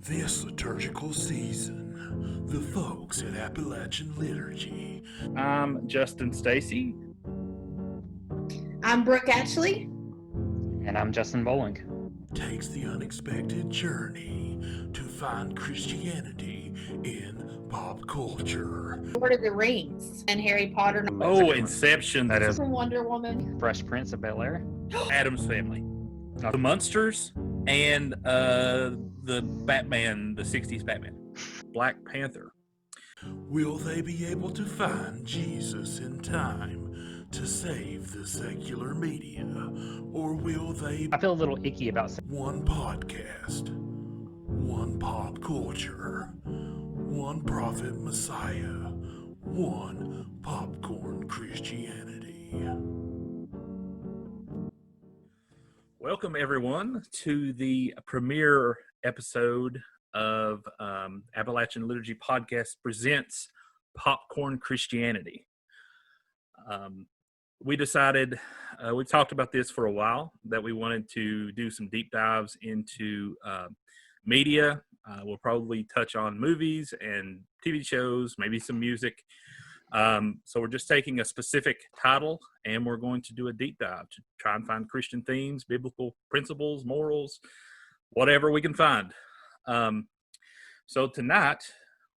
This liturgical season, the folks at Appalachian Liturgy. I'm Justin Stacy. I'm Brooke Atchley. And I'm Justin Bolling. Takes the unexpected journey to find Christianity in pop culture. Lord of the Rings and Harry Potter. Oh, Inception. That is From Wonder Woman. Fresh Prince of Bel-Air. Addams Family. The Munsters and the Batman, the 60s Batman. Black Panther. Will they be able to find Jesus in time to save the secular media? Or will they... I feel a little icky about One podcast, one pop culture, one prophet messiah, one popcorn Christianity. Welcome, everyone, to the premiere episode of Appalachian Liturgy Podcast presents Popcorn Christianity. We decided, we talked about this for a while, that we wanted to do some deep dives into media. We'll probably touch on movies and TV shows, maybe some music. So we're just taking a specific title and we're going to do a deep dive to try and find Christian themes, biblical principles, morals, whatever we can find. So tonight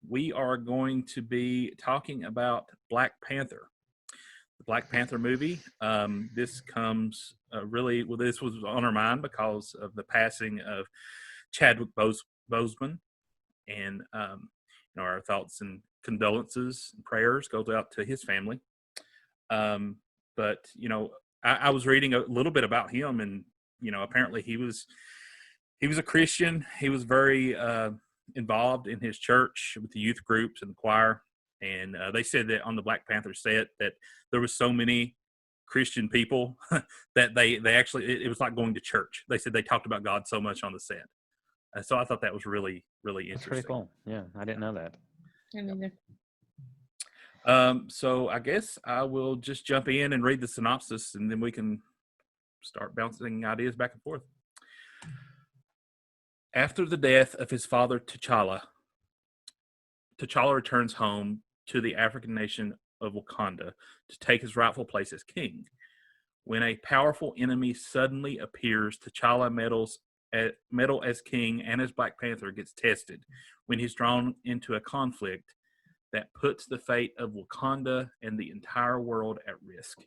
we are going to be talking about Black Panther. The Black Panther movie. This comes this was on our mind because of the passing of Chadwick Boseman, and our thoughts and condolences and prayers goes out to his family. But I was reading a little bit about him, and apparently he was a Christian. He was very involved in his church with the youth groups and the choir. And they said that on the Black Panther set that there was so many Christian people that they actually, it was like going to church. They said they talked about God so much on the set. So I thought that was really, really interesting. That's pretty cool. Yeah, I didn't know that. I mean, So I guess I will just jump in and read the synopsis, and then we can start bouncing ideas back and forth. After the death of his father T'Challa returns home to the African nation of Wakanda to take his rightful place as king. When a powerful enemy suddenly appears, T'Challa mettle as king and as Black Panther gets tested when he's drawn into a conflict that puts the fate of Wakanda and the entire world at risk.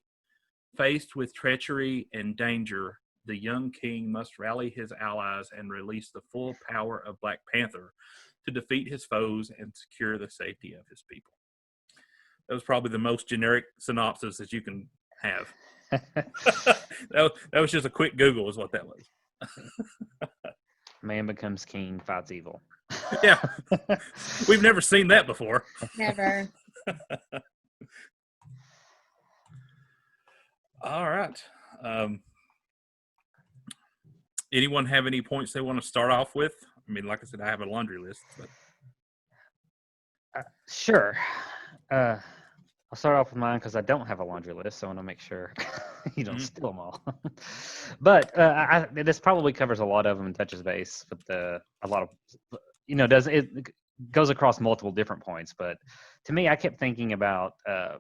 Faced with treachery and danger, the young king must rally his allies and release the full power of Black Panther to defeat his foes and secure the safety of his people. That was probably the most generic synopsis that you can have. that was just a quick Google is what that was. Man becomes king, fights evil. Yeah. We've never seen that before. never. All right. Anyone have any points they want to start off with? I mean, like I said, I have a laundry list. But... Sure. I'll start off with mine because I don't have a laundry list, so I want to make sure you don't steal them all. But this probably covers a lot of them and touches base with a lot of, it goes across multiple different points. But to me, I kept thinking about, I'm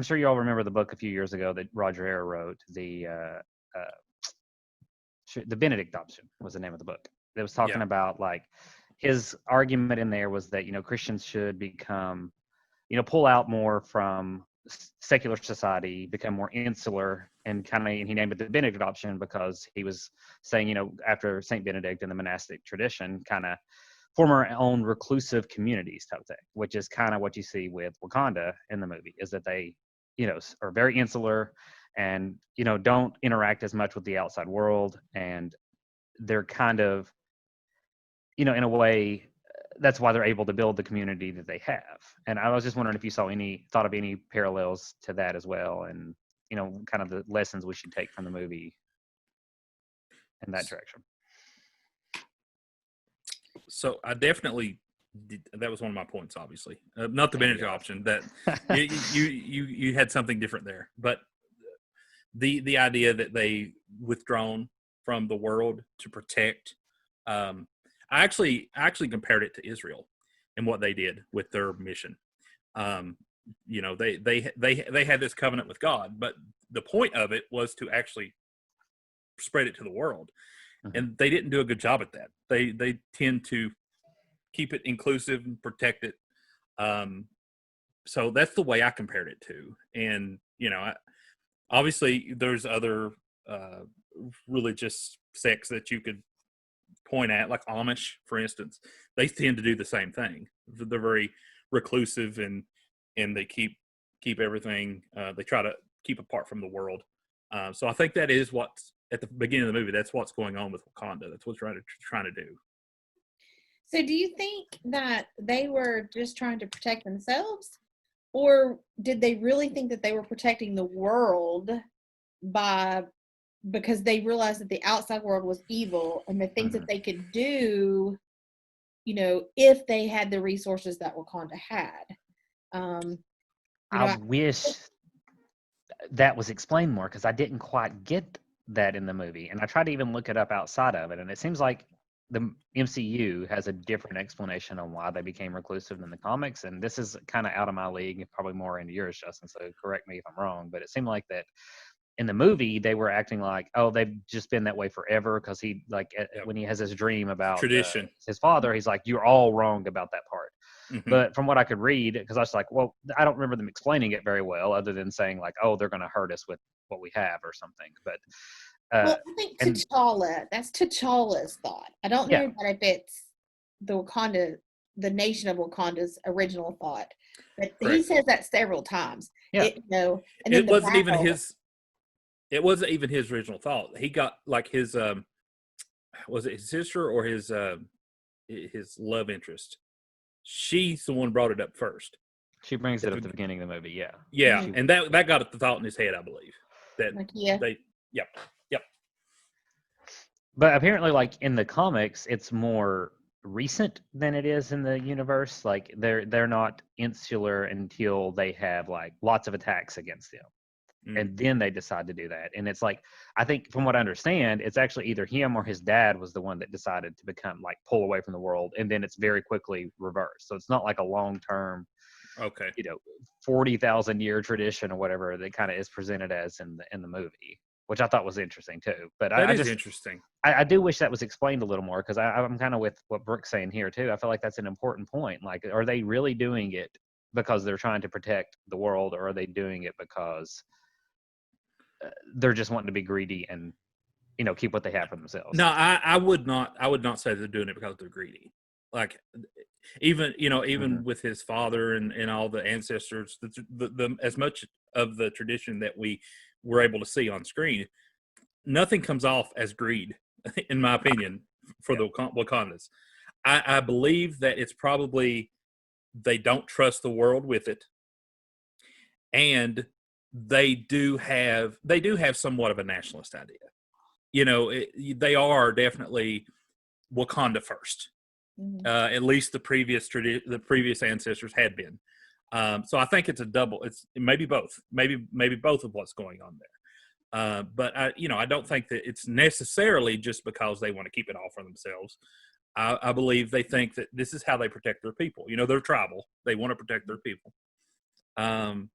sure you all remember the book a few years ago that Roger Eyre wrote, the Benedict option was the name of the book. It was talking about, like, his argument in there was that, Christians should become, pull out more from secular society, become more insular, and he named it the Benedict option because he was saying, after St. Benedict and the monastic tradition, kind of form our own reclusive communities type of thing, which is kind of what you see with Wakanda in the movie, is that they, are very insular and, don't interact as much with the outside world. And they're kind of, in a way, that's why they're able to build the community that they have. And I was just wondering if you thought of any parallels to that as well, and kind of the lessons we should take from the movie in that direction. So I definitely did, that was one of my points. Obviously, not the Benedict option. That you had something different there, but the idea that they withdrawn from the world to protect I actually compared it to Israel and what they did with their mission. They had this covenant with God, but the point of it was to actually spread it to the world, and they didn't do a good job at that. They tend to keep it inclusive and protect it. So that's the way I compared it to. And obviously there's other religious sects that you could point at, like Amish, for instance. They tend to do the same thing. They're very reclusive, and they keep everything. They try to keep apart from the world. So I think that is what's at the beginning of the movie. That's what's going on with Wakanda. That's what's trying to do. So do you think that they were just trying to protect themselves, or did they really think that they were protecting the world because they realized that the outside world was evil, and the things that they could do, if they had the resources that Wakanda had? I wish that was explained more, because I didn't quite get that in the movie, and I tried to even look it up outside of it, and it seems like the MCU has a different explanation on why they became reclusive than the comics, and this is kind of out of my league, probably more into yours, Justin, so correct me if I'm wrong, but it seemed like that in the movie they were acting like, oh, they've just been that way forever, because he, like, when he has his dream about Tradition. His father, he's like, you're all wrong about that part. Mm-hmm. But from what I could read, because I was like, well, I don't remember them explaining it very well, other than saying like, oh, they're going to hurt us with what we have or something. But well, I think T'Challa, that's T'Challa's thought. I don't know that if it's the nation of Wakanda's original thought, but Correct. he says that several times. Yeah. And it wasn't even his. It wasn't even his original thought. He got like his was it his sister or his love interest? She's the one brought it up first. She brings it at the beginning of the movie, yeah. Yeah, and that got the thought in his head, I believe. That Yep. But apparently, like in the comics, it's more recent than it is in the universe. Like they're not insular until they have like lots of attacks against them. And then they decide to do that. And it's like, I think from what I understand, it's actually either him or his dad was the one that decided to pull away from the world. And then it's very quickly reversed. So it's not like a long-term, 40,000 year tradition or whatever that kind of is presented as in the movie, which I thought was interesting too. But that is interesting. I do wish that was explained a little more, because I'm kind of with what Brooke's saying here too. I feel like that's an important point. Like, are they really doing it because they're trying to protect the world, or are they doing it because they're just wanting to be greedy and keep what they have for themselves? No, I would not say they're doing it because they're greedy. Like even with his father and all the ancestors, the as much of the tradition that we were able to see on screen, nothing comes off as greed, in my opinion, for the Wakandas. I believe that it's probably they don't trust the world with it, and they do have somewhat of a nationalist idea. They are definitely Wakanda first. At least the previous ancestors had been. So I think it's a double. It's maybe both. Maybe both of what's going on there. But I don't think that it's necessarily just because they want to keep it all for themselves. I believe they think that this is how they protect their people. They're tribal. They want to protect their people. And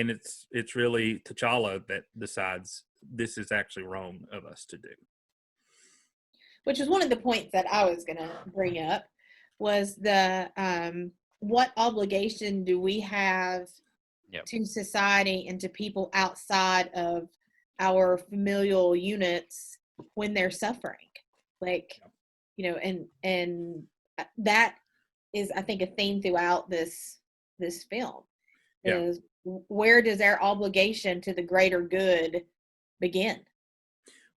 it's really T'Challa that decides this is actually wrong of us to do. Which is one of the points that I was going to bring up, was the what obligation do we have to society and to people outside of our familial units when they're suffering? Like, and that is, I think, a theme throughout this film. Is where does our obligation to the greater good begin?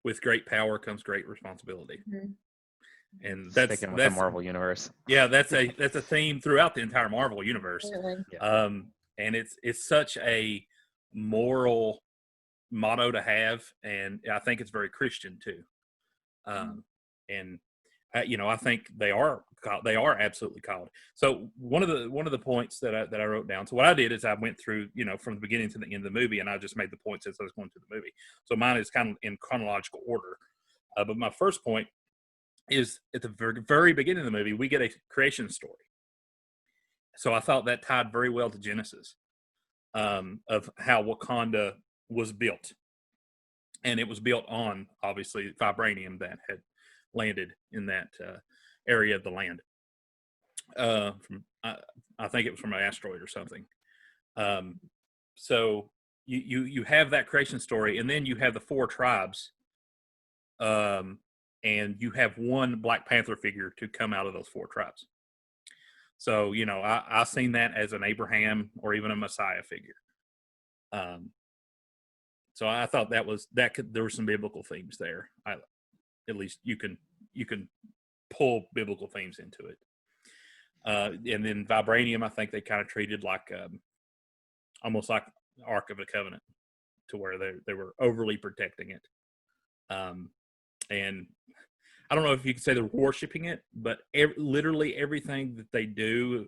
With great power comes great responsibility. And that's the Marvel universe. Yeah, that's a theme throughout the entire Marvel universe. And it's such a moral motto to have, and I think it's very Christian too. And I think they are absolutely called. So one of the points that I wrote down. So what I did is I went through, from the beginning to the end of the movie, and I just made the points as I was going through the movie. So mine is kind of in chronological order. But my first point is at the very, very beginning of the movie, we get a creation story. So I thought that tied very well to Genesis, of how Wakanda was built. And it was built on, obviously, vibranium that had landed in that area of the land. I think it was from an asteroid or something. So you have that creation story, and then you have the 4 tribes, and you have one Black Panther figure to come out of those 4 tribes. So, you know, I seen that as an Abraham or even a Messiah figure. So I thought there were some biblical themes there. At least you can pull biblical themes into it. And then vibranium, I think they kind of treated like almost like the Ark of the Covenant, to where they were overly protecting it. And I don't know if you could say they're worshiping it, but literally everything that they do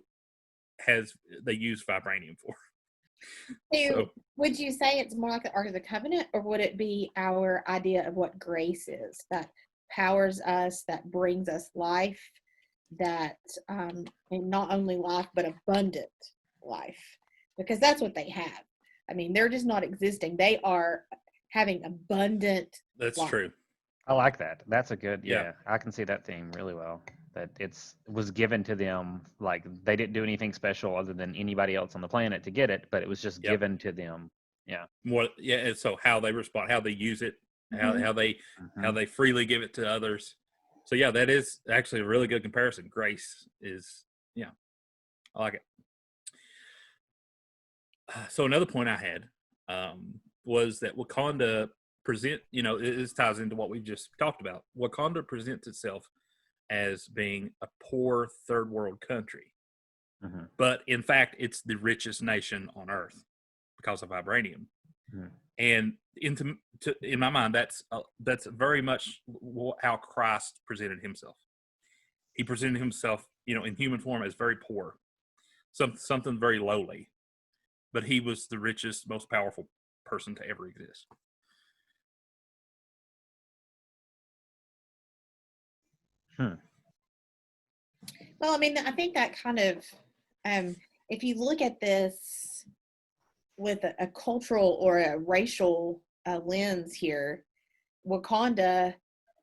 they use vibranium for. So, would you say it's more like the Ark of the Covenant, or would it be our idea of what grace is, that powers us, that brings us life, that and not only life but abundant life? Because that's what they have. I mean, they're just not existing. They are having abundant That's life. true. I like that. That's a good, Yeah. I can see that theme really well. That it was given to them, like they didn't do anything special other than anybody else on the planet to get it, but it was just given to them. Yeah. And so how they respond, how they use it, how they freely give it to others. So yeah, that is actually a really good comparison. Grace is, yeah, I like it. So another point I had was that Wakanda this ties into what we just talked about. Wakanda presents itself as being a poor third world country, but in fact, it's the richest nation on earth because of vibranium. And in my mind, that's very much how Christ presented himself. He presented himself, in human form as very poor, something very lowly, but he was the richest, most powerful person to ever exist. Well, I mean, I think that kind of, if you look at this with a cultural or a racial lens here, Wakanda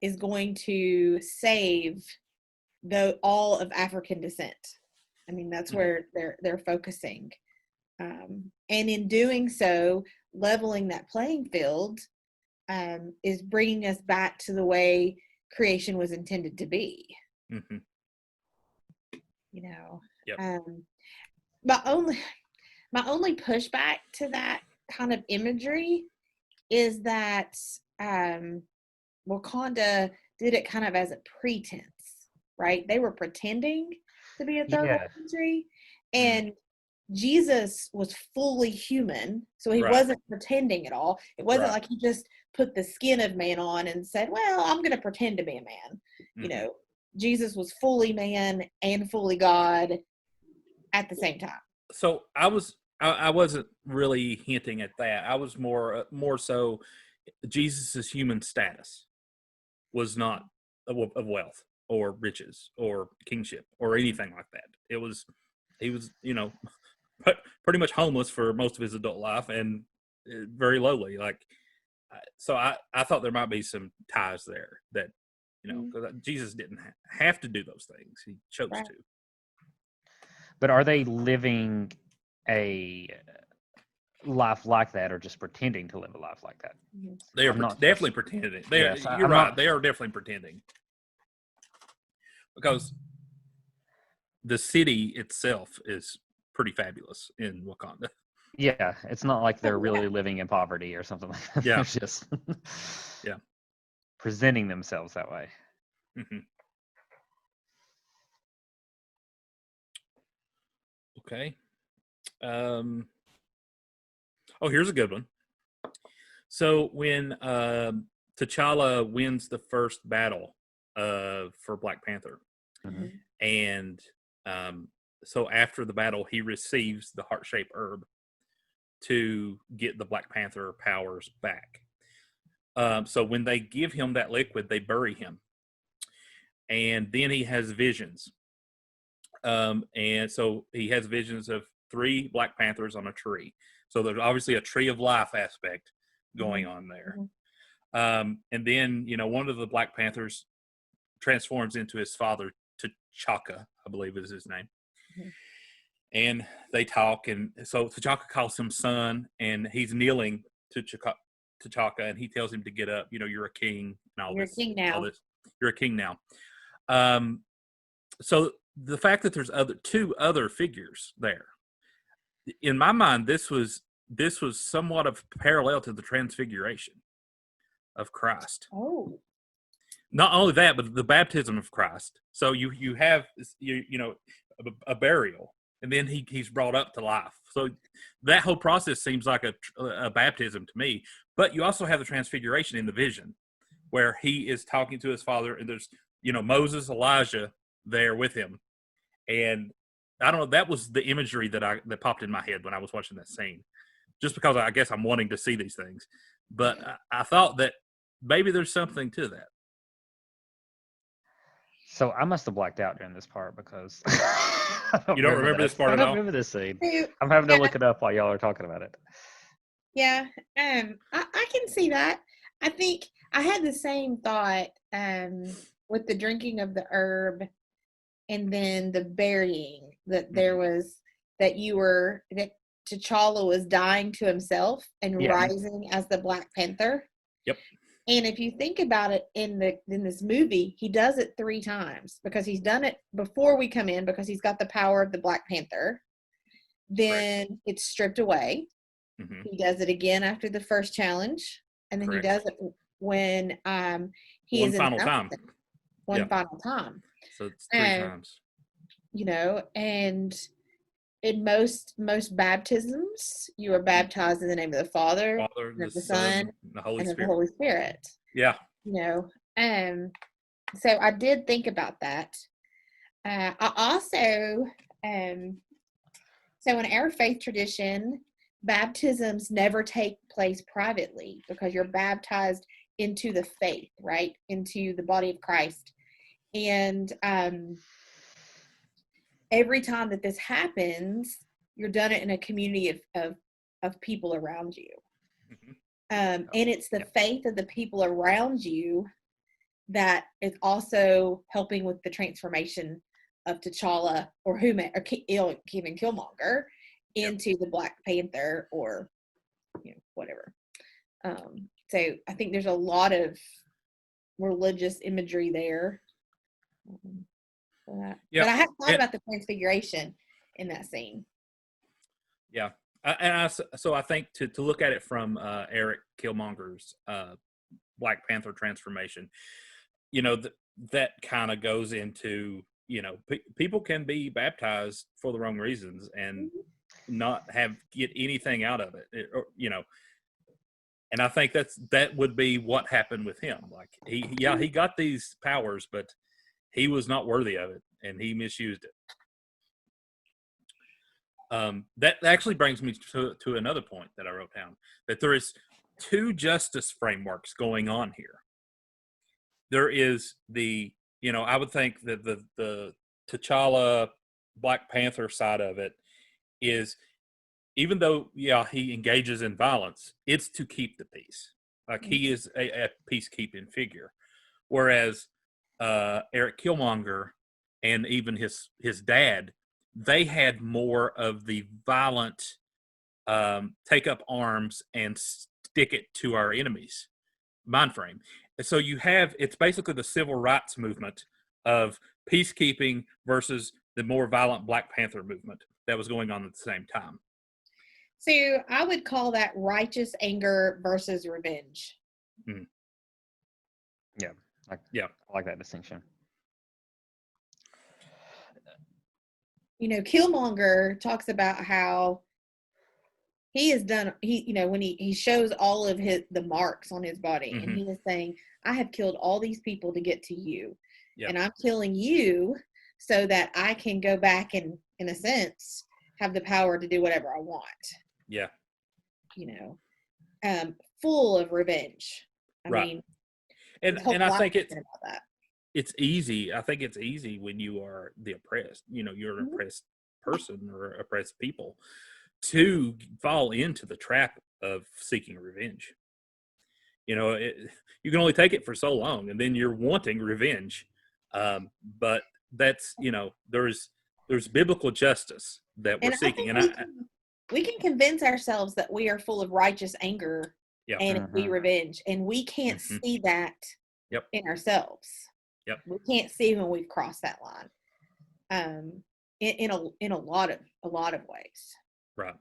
is going to save all of African descent. I mean, that's where they're focusing. And in doing so, leveling that playing field is bringing us back to the way creation was intended to be. Mm-hmm. Yep. My only pushback to that kind of imagery is that Wakanda did it kind of as a pretense, right? They were pretending to be a third world country, and Jesus was fully human, so he wasn't pretending at all. It wasn't like he just put the skin of man on and said, well, I'm going to pretend to be a man. Jesus was fully man and fully God at the same time. So I wasn't really hinting at that. I was more so Jesus's human status was not of wealth or riches or kingship or anything like that. He was pretty much homeless for most of his adult life and very lowly. So I thought there might be some ties there that, because Jesus didn't have to do those things. He chose to. But are they living a life like that, or just pretending to live a life like that? They are definitely pretending. You're right. They are definitely pretending, because the city itself is pretty fabulous in Wakanda. Yeah, it's not like they're really living in poverty or something like that. Yeah. They're just presenting themselves that way. Mm-hmm. Okay. Here's a good one. So when T'Challa wins the first battle for Black Panther, and so after the battle, he receives the heart-shaped herb to get the Black Panther powers back. So when they give him that liquid, they bury him. and then he has visions. And so he has visions of 3 Black Panthers on a tree. So there's obviously a tree of life aspect going on there. And then, one of the Black Panthers transforms into his father, T'Chaka, I believe is his name. And they talk, and so T'Chaka calls him son, and he's kneeling to T'Chaka, and he tells him to get up. You're a king, and all You're this. a king now. All this. You're a king now. So the fact that there's 2 other figures there, in my mind, this was somewhat of parallel to the transfiguration of Christ. Oh. Not only that, but the baptism of Christ. So you have a burial, and then he's brought up to life. So that whole process seems like a baptism to me. But you also have the transfiguration in the vision, where he is talking to his father, and there's Moses, Elijah there with him, and I don't know. That was the imagery that popped in my head when I was watching that scene, just because I guess I'm wanting to see these things. But I thought that maybe there's something to that. So I must have blacked out during this part because You don't remember this part I at don't all? remember this scene. I'm having to look it up while y'all are talking about it. Yeah, I can see that. I think I had the same thought with the drinking of the herb, and then the burying, that there was that T'Challa was dying to himself and rising as the Black Panther. Yep. And if you think about it, in this movie, he does it 3 times, because he's done it before we come in, because he's got the power of the Black Panther. Then it's stripped away. He does it again after the first challenge, and then he does it when he is in final time. Final time. So it's 3 times. And in most baptisms, you are baptized in the name of the Father, and of the Son, the Holy and of Spirit. the Holy Spirit. Yeah. So I did think about that. I also, so in our faith tradition, baptisms never take place privately, because you're baptized into the faith, right? Into the body of Christ. And every time that this happens, you're done it in a community of people around you. And it's the faith of the people around you that is also helping with the transformation of T'Challa or even Killmonger into the Black Panther, or whatever. So I think there's a lot of religious imagery there. But I have thought about the transfiguration in that scene. Yeah. So I think to look at it from Eric Killmonger's Black Panther transformation, that kind of goes into, people can be baptized for the wrong reasons and not get anything out of it, and I think that would be what happened with him. Like he got these powers, but he was not worthy of it, and he misused it. That actually brings me to another point that I wrote down, that there is 2 justice frameworks going on here. There is I would think that the T'Challa Black Panther side of it is, even though he engages in violence, it's to keep the peace. Like, he is a peacekeeping figure, whereas Eric Killmonger and even his dad, they had more of the violent take up arms and stick it to our enemies mind frame. And so it's basically the civil rights movement of peacekeeping versus the more violent Black Panther movement that was going on at the same time. So I would call that righteous anger versus revenge. Yeah. I like that distinction. Killmonger talks about how he has done, when he shows all of the marks on his body, and he is saying, I have killed all these people to get to you. And I'm killing you so that I can go back and, in a sense, have the power to do whatever I want. Yeah. Full of revenge. I mean, and I think it's about that. it's easy. I think it's easy when you are the oppressed. You're an Mhm. oppressed person or oppressed people to fall into the trap of seeking revenge. You can only take it for so long, and then you're wanting revenge. But that's there's biblical justice that we're And I seeking, think and we can convince ourselves that we are full of righteous anger yeah, and it be Mhm. revenge, and we can't hmm see that yep, in ourselves. yep, We can't see when we've crossed that line. In a lot of ways. right,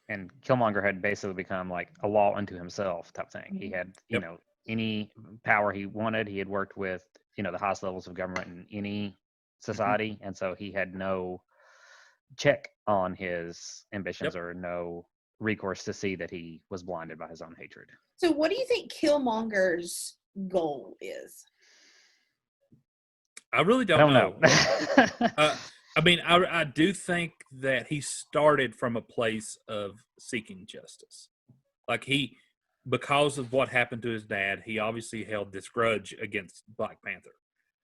And Killmonger had basically become like a law unto himself type thing. He had, yep, any power he wanted. He had worked with, the highest levels of government in any hmm society, and so he had no check on his ambitions yep. or no recourse to see that he was blinded by his own hatred. So, what do you think Killmonger's goal is? I really I don't don't know. know. I mean, I do think that he started from a place of seeking justice. Like because of what happened to his dad, he obviously held this grudge against Black Panther.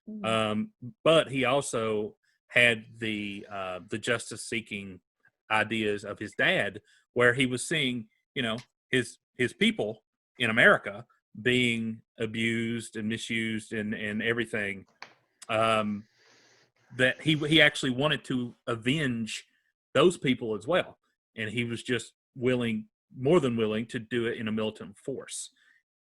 Mhm. But he also had the justice seeking ideas of his dad, where he was seeing, his people in America being abused and misused and everything. Um, that he actually wanted to avenge those people as well, and he was just more than willing to do it in a militant force.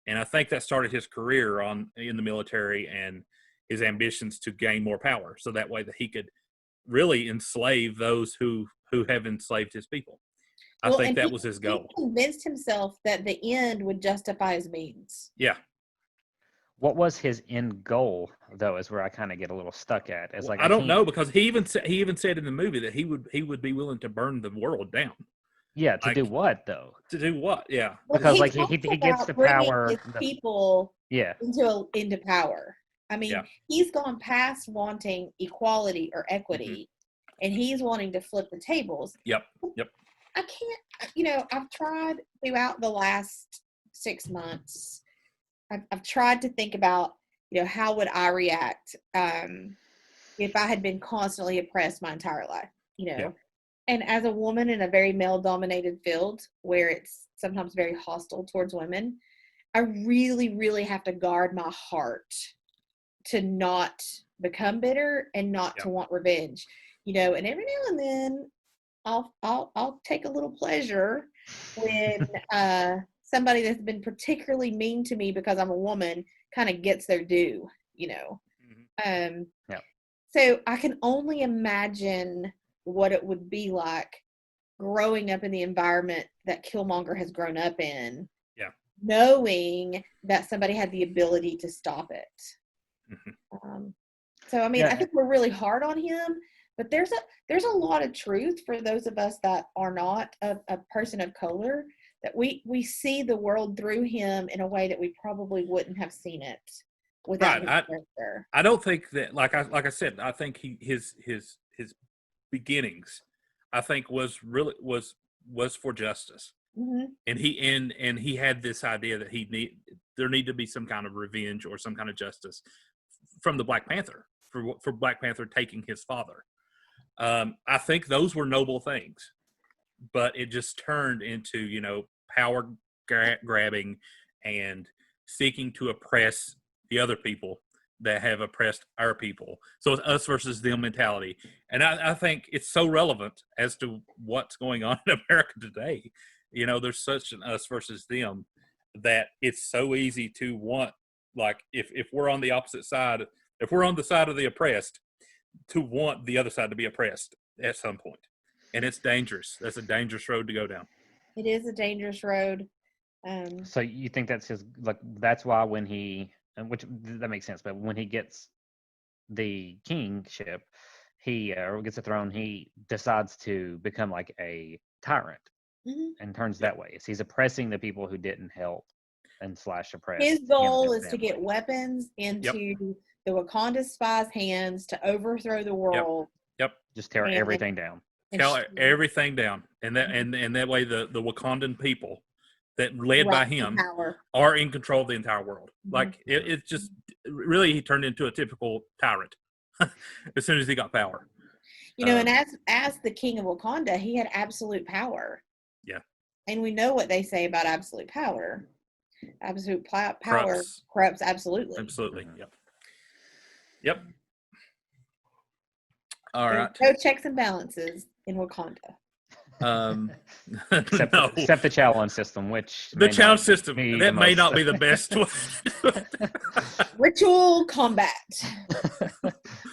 And I think that started his career in the military and his ambitions to gain more power, so that way that he could really enslave those who have enslaved his people. I Well, think and that he, was his he goal. convinced himself that the end would justify his means. Yeah. What was his end goal, though, is where I kind of get a little stuck at. It's Well, like I I don't can't. know, because he even said in the movie that he would be willing to burn the world down. Yeah, to do Like, what though? to do what? Yeah. Well, Because he like he talks gets about the bringing power. his people Yeah. into power. I Yeah. mean, he's gone past wanting equality or hmm equity, and he's wanting to flip the tables. Yep. Yep. I can't, I've tried throughout the last 6 months. I've tried to think about, how would I react if I had been constantly oppressed my entire life, Yeah. And as a woman in a very male-dominated field where it's sometimes very hostile towards women, I really, really have to guard my heart to not become bitter and not Yeah. to want revenge, And every now and then, I'll take a little pleasure when somebody that's been particularly mean to me because I'm a woman kind of gets their due, hmm Um, Yeah. so I can only imagine what it would be like growing up in the environment that Killmonger has grown up in, Yeah. knowing that somebody had the ability to stop it. hmm So I mean, I Yeah. think we're really hard on him, but there's a lot of truth for those of us that are not a person of color, that we see the world through him in a way that we probably wouldn't have seen it without Right. his character. I don't think that, like I said, I think his beginnings, I think, was for justice. Hmm. And he had this idea that there need to be some kind of revenge or some kind of justice from the Black Panther for Black Panther taking his father. I think those were noble things, but it just turned into power grabbing and seeking to oppress the other people that have oppressed our people. So it's us versus them mentality. And I think it's so relevant as to what's going on in America today. There's such an us versus them that it's so easy to want, like, if we're on the opposite side, if we're on the side of the oppressed, to want the other side to be oppressed at some point. And it's dangerous. That's a dangerous road to go down. It is a dangerous road. So you think that's that's why when which that makes sense, but when he gets the kingship, or gets a throne, he decides to become like a tyrant Mhm. and turns Yep. that way. So he's oppressing the people who didn't help and / oppress His him and goal his is to get family. weapons Yep. into the Wakanda spies' hands to overthrow the Yep. world Yep. Just tear and, everything down. and Tell everything down, and that way the Wakandan people that led by Wealth and him power. are in control of the entire world. Mhm. Like it's just really, he turned into a typical tyrant as soon as he got power. You know, and as the king of Wakanda, he had absolute power. Yeah. And we know what they say about absolute power. Absolute power corrupts absolutely. Absolutely. Yep. All There's right. no checks and balances in Wakanda. Except the challenge system, which the challenge system that may not be the best one. Ritual combat.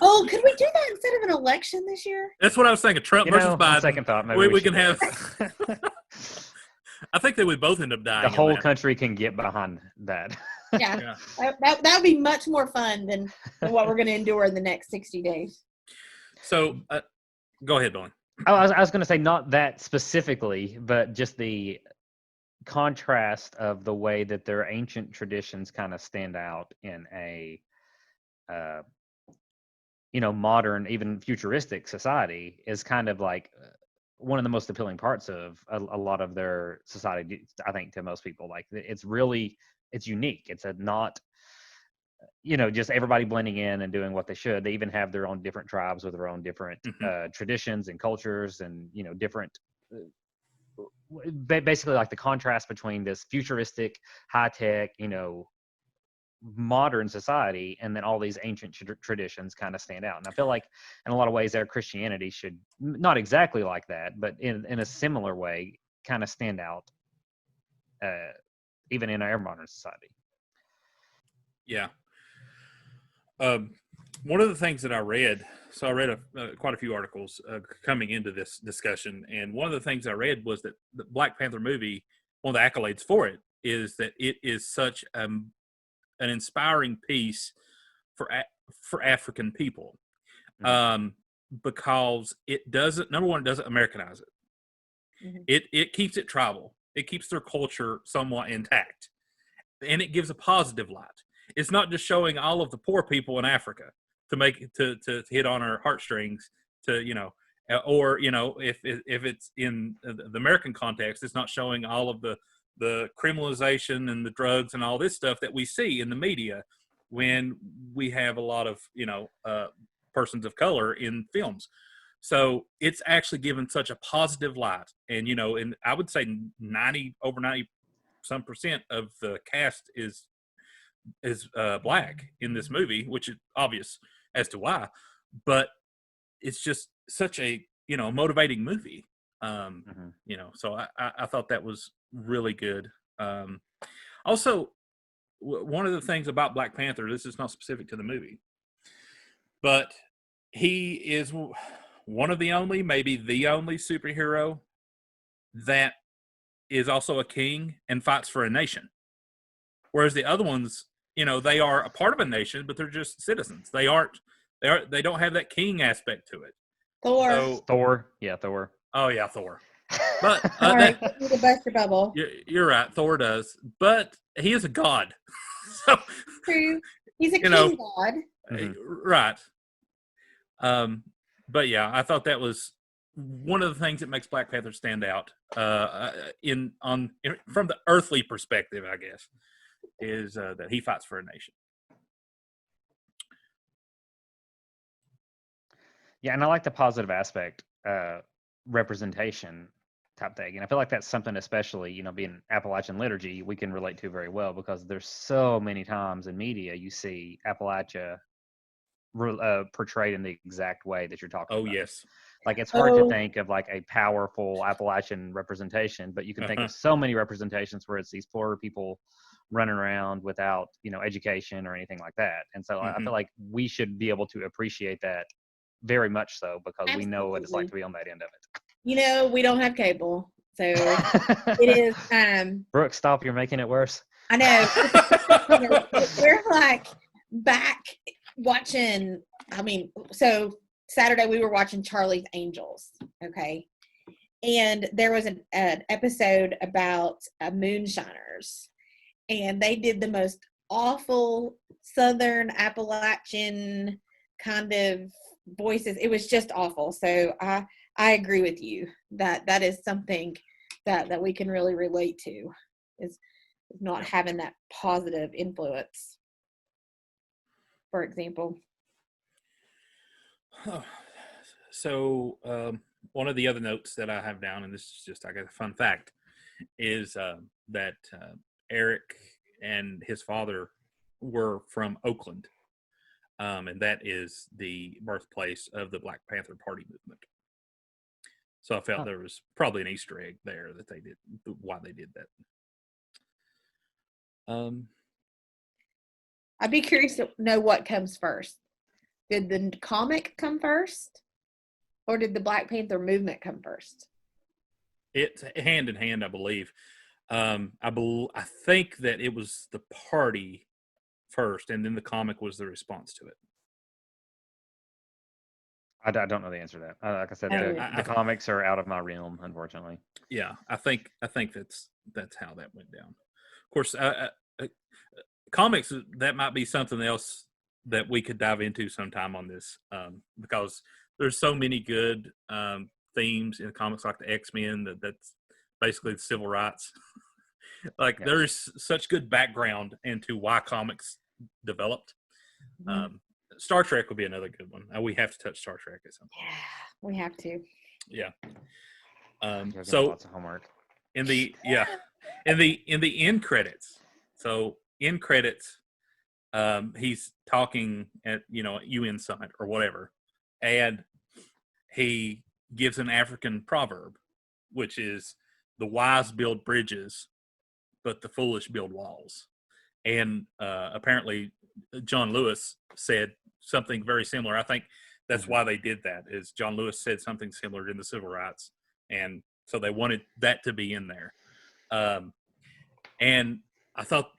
Oh, could we do that instead of an election this year? That's what I was thinking. Trump versus Biden. Second thought, maybe we can have. I think they would both end up dying. The whole country can get behind that. Yeah. That would be much more fun than what we're going to endure in the next 60 days. So, go ahead, Bolling. I was going to say not that specifically, but just the contrast of the way that their ancient traditions kind of stand out in a, modern, even futuristic society is kind of like one of the most appealing parts of a lot of their society, I think, to most people. Like it's unique. It's not, just everybody blending in and doing what they should. They even have their own different tribes with their own different traditions and cultures and, different, basically like the contrast between this futuristic, high-tech, modern society and then all these ancient traditions kind of stand out. And I feel like in a lot of ways their Christianity should, not exactly like that, but in a similar way, kind of stand out even in our modern society. Yeah. One of the things that I read, so I read quite a few articles coming into this discussion, and one of the things I read was that the Black Panther movie, one of the accolades for it is that it is such an inspiring piece for African people, because it doesn't, number one, it doesn't Americanize it. Mm-hmm. It keeps it tribal. It keeps their culture somewhat intact, and it gives a positive light. It's not just showing all of the poor people in Africa to hit on our heartstrings, or if it's in the American context, it's not showing all of the criminalization and the drugs and all this stuff that we see in the media when we have a lot of persons of color in films. So it's actually given such a positive light, and and I would say over 90% of the cast is black in this movie, which is obvious as to why, but it's just such a motivating movie. So I thought that was really good. Also, one of the things about Black Panther, this is not specific to the movie, but he is one of the only, maybe the only superhero that is also a king and fights for a nation, whereas the other ones, they are a part of a nation, but they're just citizens. They don't have that king aspect to it. Thor. Yeah, Thor. Oh yeah, Thor. But the bust your bubble. You're right. Thor does, but he is a god. So true. He's a king god. Right. But yeah, I thought that was one of the things that makes Black Panther stand out. From the earthly perspective, I guess, is that he fights for a nation. Yeah, and I like the positive aspect, representation type thing. And I feel like that's something, especially, being Appalachian Liturgy, we can relate to very well, because there's so many times in media you see Appalachia portrayed in the exact way that you're talking about. Oh, yes. Like, it's hard to think of like a powerful Appalachian representation, but you can think of so many representations where it's these poor people running around without, education or anything like that. And so I feel like we should be able to appreciate that very much so, because Absolutely. We know what it's like to be on that end of it. We don't have cable, so it is. Brooke, stop! You're making it worse. I know. We're like back watching. So Saturday we were watching Charlie's Angels. Okay, and there was an episode about moonshiners, and they did the most awful Southern Appalachian kind of voices. It was just awful. So I agree with you that is something that we can really relate to. is not having that positive influence, for example. So one of the other notes that I have down, and this is just, I guess, a fun fact, is that Eric and his father were from Oakland, and that is the birthplace of the Black Panther Party movement. So I felt there was probably an Easter egg there that they did, why they did that. I'd be curious to know what comes first. Did the comic come first, or did the Black Panther movement come first? It's hand in hand, I believe. I think that it was the party first, and then the comic was the response to it. I don't know the answer to that. Like I said, the comics are out of my realm, unfortunately. Yeah, I think that's how that went down. Of course, comics, that might be something else that we could dive into sometime on this, because there's so many good themes in comics, like the X-Men, that's basically the civil rights. Like, there's such good background into why comics developed. Star Trek would be another good one. We have to touch Star Trek at some point. Yeah, we have to. Yeah. So lots of homework. In the end credits. So in credits, he's talking at UN summit or whatever, and he gives an African proverb, which is, "The wise build bridges, but the foolish build walls." And apparently, John Lewis said something very similar. I think that's why they did that. Is John Lewis said something similar in the civil rights, and so they wanted that to be in there. And I thought,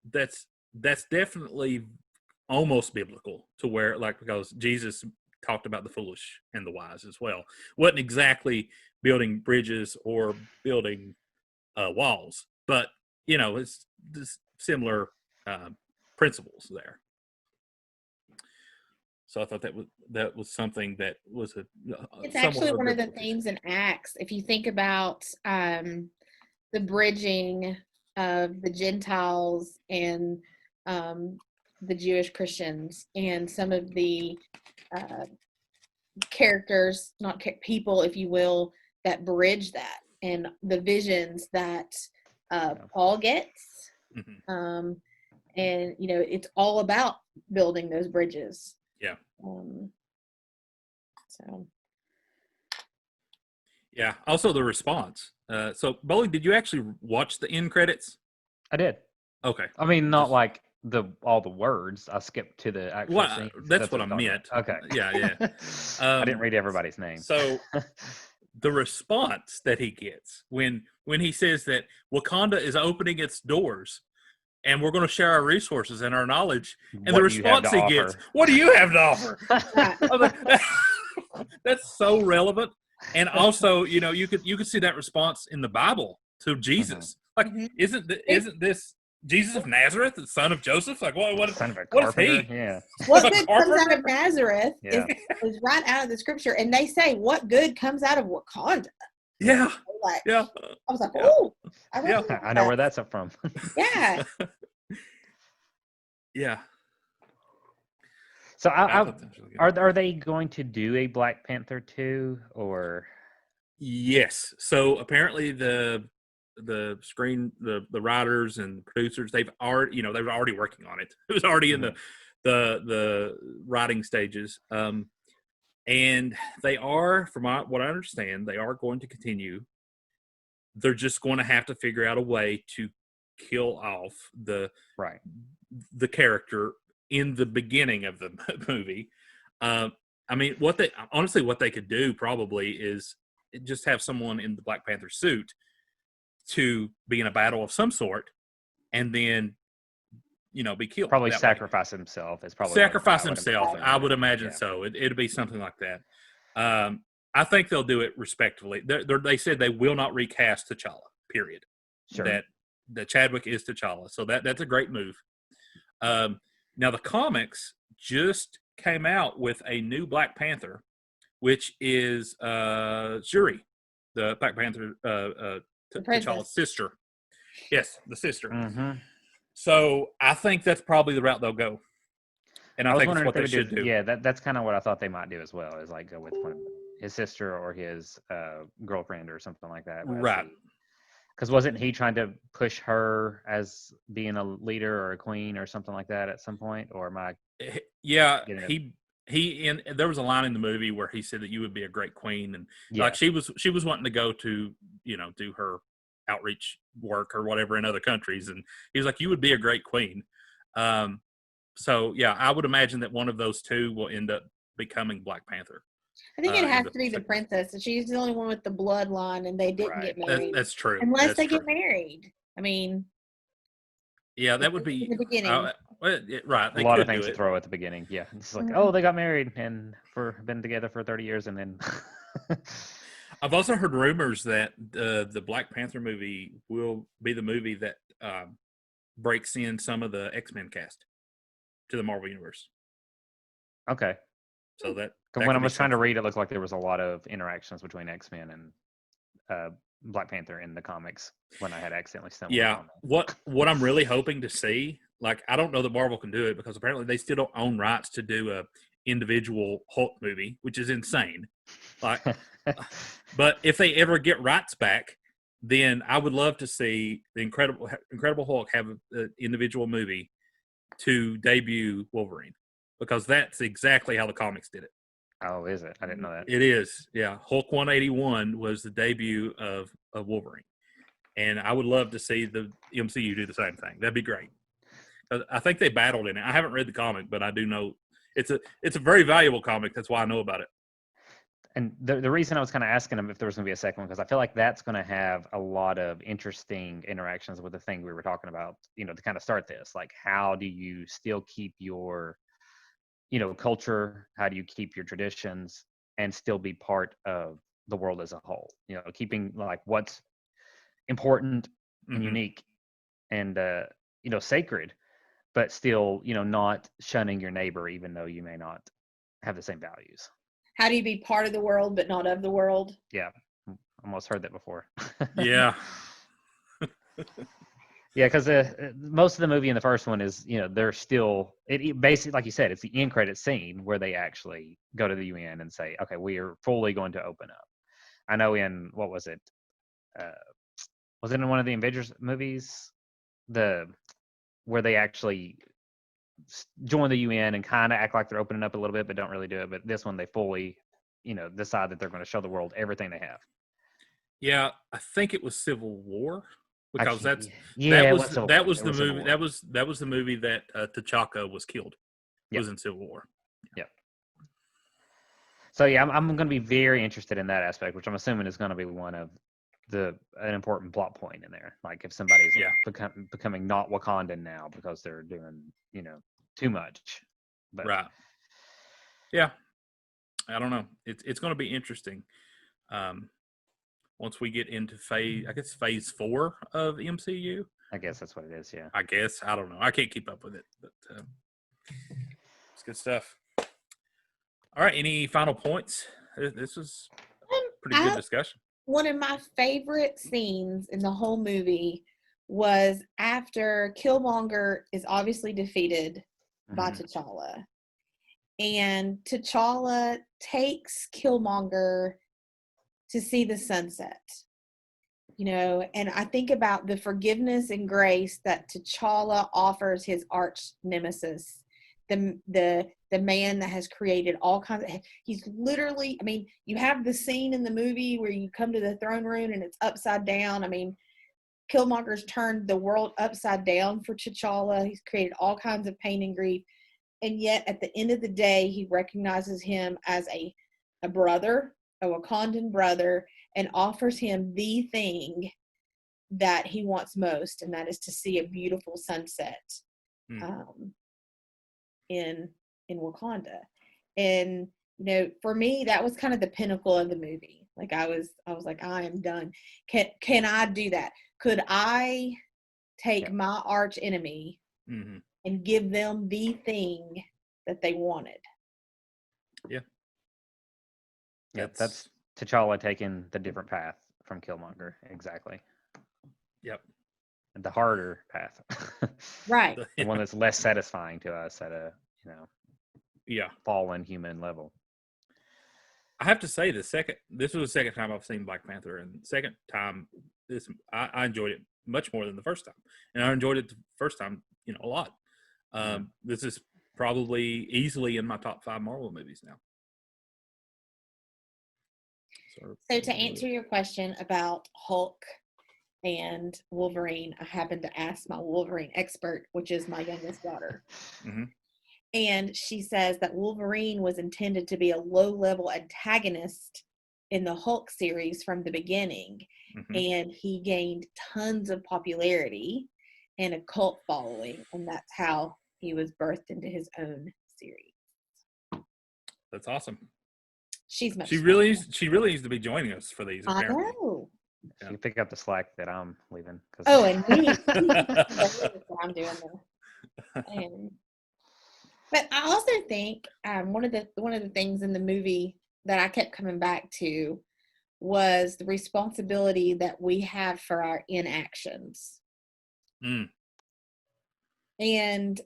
that's definitely almost biblical, to where, like, because Jesus talked about the foolish and the wise as well. Wasn't exactly building bridges or building walls, but it's similar principles there. So I thought that was something that was it's actually one of the themes in Acts. If you think about the bridging of the Gentiles and the Jewish Christians, and some of the characters, not people, if you will, that bridge that, and the visions that Paul gets. And it's all about building those bridges. Yeah. So. Yeah. Also, the response. So, Bolling, did you actually watch the end credits? I did. Okay. I mean, not like all the words. I skipped to the actual scenes. That's what I meant. Okay. Yeah. I didn't read everybody's name. So, the response that he gets when he says that Wakanda is opening its doors, and we're going to share our resources and our knowledge, and the response he gets, "What do you have to offer?" That's so relevant. And also, you could see that response in the Bible to Jesus. Like, isn't this Jesus of Nazareth, the son of Joseph? Like, what is he? Yeah. What good comes out of Nazareth is right out of the scripture, and they say, "What good comes out of Wakanda?" Yeah. I was like, "Oh, I know where that's up from." Yeah. Yeah. So are they going to do a Black Panther 2, or? Yes. So apparently the writers and producers, they've already, they were already working on it. It was already in the writing stages. And they are, from what I understand, they are going to continue. They're just going to have to figure out a way to kill off the character in the beginning of the movie. I mean, what they could do probably is just have someone in the Black Panther suit to be in a battle of some sort, and then be killed. Probably sacrifice himself. Is probably sacrifice himself. I would imagine so. It'd be something like that. I think they'll do it respectfully. They said they will not recast T'Challa. Period. Sure. That Chadwick is T'Challa. So that's a great move. Now the comics just came out with a new Black Panther, which is Shuri, the Black Panther, T'Challa's sister. Yes, the sister. Mm-hmm. So I think that's probably the route they'll go, and I was think it's wondering if what they they would should do. do. Yeah, that's kind of what I thought they might do as well. Is like go with one of his sister or his girlfriend or something like that. Right. Because wasn't he trying to push her as being a leader or a queen or something like that at some point? Or am I? Yeah, getting it? he there was a line in the movie where he said that you would be a great queen, and Yeah. like she was wanting to go to, you know, do her outreach work or whatever in other countries, and he was like, you would be a great queen. So yeah, I would imagine that one of those two will end up becoming Black Panther. I think it in has the to be the second- princess. She's the only one with the bloodline, and they didn't Right. get married. That's true. Unless That's they true. get married. I mean, Yeah, that would in be the beginning. right. A They lot could of things do to it. throw at the beginning. Yeah, it's like, Mhm. oh, they got married and been together for 30 years, and then. I've also heard rumors that the Black Panther movie will be the movie that breaks in some of the X-Men cast to the Marvel Universe. Okay. So that When I could be was trying to something. read, it looked like there was a lot of interactions between X-Men and Black Panther in the comics when I had accidentally stumbled Yeah, upon that. what I'm really hoping to see, like I don't know that Marvel can do it because apparently they still don't own rights to do a individual Hulk movie, which is insane. Like, but if they ever get rights back, then I would love to see the Incredible Hulk have an individual movie to debut Wolverine, because that's exactly how the comics did it. Oh, is it? I didn't know that. It is, yeah. Hulk 181 was the debut of Wolverine, and I would love to see the MCU do the same thing. That'd be great. I think they battled in it. I haven't read the comic, but I do know it's a very valuable comic. That's why I know about it. And the reason I was kind of asking him if there was going to be a second one, because I feel like that's going to have a lot of interesting interactions with the thing we were talking about, you know, to kind of start this. Like, how do you still keep your, you know, culture? How do you keep your traditions and still be part of the world as a whole? You know, keeping like what's important and unique and, you know, sacred, but still, you know, not shunning your neighbor, even though you may not have the same values. How do you be part of the world but not of the world? Yeah, almost heard that before. Yeah. Yeah, because most of the movie in the first one is, you know, they're still basically, like you said, it's the end credit scene where they actually go to the UN and say, okay, we are fully going to open up. I know in what was it? Was it in one of the Avengers movies, where they actually join the UN and kind of act like they're opening up a little bit, but don't really do it. But this one, they fully, you know, decide that they're going to show the world everything they have. Yeah, I think it was Civil War, because that was the movie that T'Chaka was killed. It was in Civil War. Yeah. So yeah, I'm going to be very interested in that aspect, which I'm assuming is going to be one of an important plot point in there. Like if somebody's becoming not Wakandan now because they're doing, you know, too much. But, right. Yeah. I don't know. It's going to be interesting. Once we get into phase 4 of MCU. I guess that's what it is. Yeah. I guess. I don't know. I can't keep up with it, but it's good stuff. All right. Any final points? This was a pretty good discussion. One of my favorite scenes in the whole movie was after Killmonger is obviously defeated by T'Challa. And T'Challa takes Killmonger to see the sunset. You know, and I think about the forgiveness and grace that T'Challa offers his arch nemesis, the man that has created all kinds of, he's literally, I mean, you have the scene in the movie where you come to the throne room and it's upside down. I mean, Killmonger's turned the world upside down for T'Challa. He's created all kinds of pain and grief. And yet at the end of the day, he recognizes him as a brother, a Wakandan brother, and offers him the thing that he wants most, and that is to see a beautiful sunset in Wakanda. And you know, for me, that was kind of the pinnacle of the movie. Like I was like, I am done. Can I do that? Could I take my arch enemy and give them the thing that they wanted? Yeah. Yeah, that's T'Challa taking the different path from Killmonger. Exactly. Yep. the harder path, Right. the one that's less satisfying to us at a Yeah. fallen human level. I have to say this was the second time I've seen Black Panther, and second time I enjoyed it much more than the first time, and I enjoyed it the first time a lot. This is probably easily in my top 5 Marvel movies now. So to answer your question about Hulk and Wolverine, I happened to ask my Wolverine expert, which is my youngest daughter. Mm-hmm. And she says that Wolverine was intended to be a low-level antagonist in the Hulk series from the beginning. Mm-hmm. And he gained tons of popularity and a cult following. And that's how he was birthed into his own series. That's awesome. She really needs to be joining us for these. Apparently. I know. Yeah. You pick up the slack that I'm leaving. Oh, and me. What I'm doing there. But I also think one of the things in the movie that I kept coming back to was the responsibility that we have for our inactions. Mm. And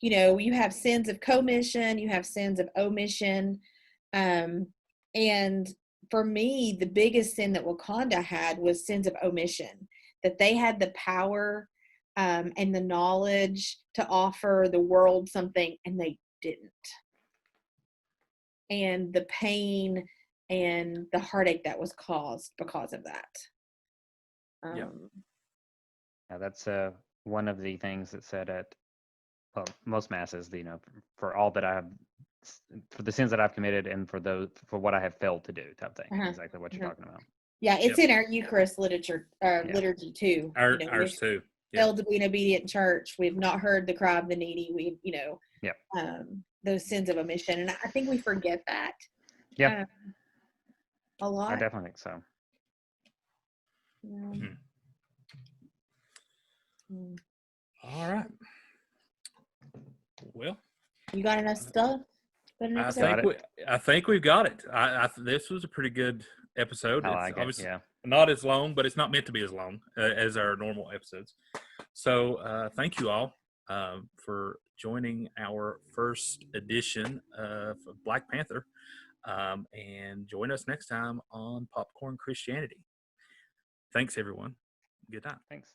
you have sins of commission, you have sins of omission, and for me, the biggest sin that Wakanda had was sins of omission. That they had the power and the knowledge to offer the world something, and they didn't. And the pain and the heartache that was caused because of that. Yeah, that's one of the things that said at most masses. For all that I have, for the sins that I've committed, and for what I have failed to do, type thing. Exactly what you're talking about. Yeah, it's in our Eucharist liturgy too. Ours too. Failed to be an obedient church. We've not heard the cry of the needy. Those sins of omission, and I think we forget that. Yeah, a lot. I definitely think so. Yeah. All right. Well, you got enough stuff? I think we've got it. This was a pretty good episode. I like it. Yeah. Not as long, but it's not meant to be as long as our normal episodes. So thank you all for joining our first edition of Black Panther. And join us next time on Popcorn Christianity. Thanks, everyone. Good night. Thanks.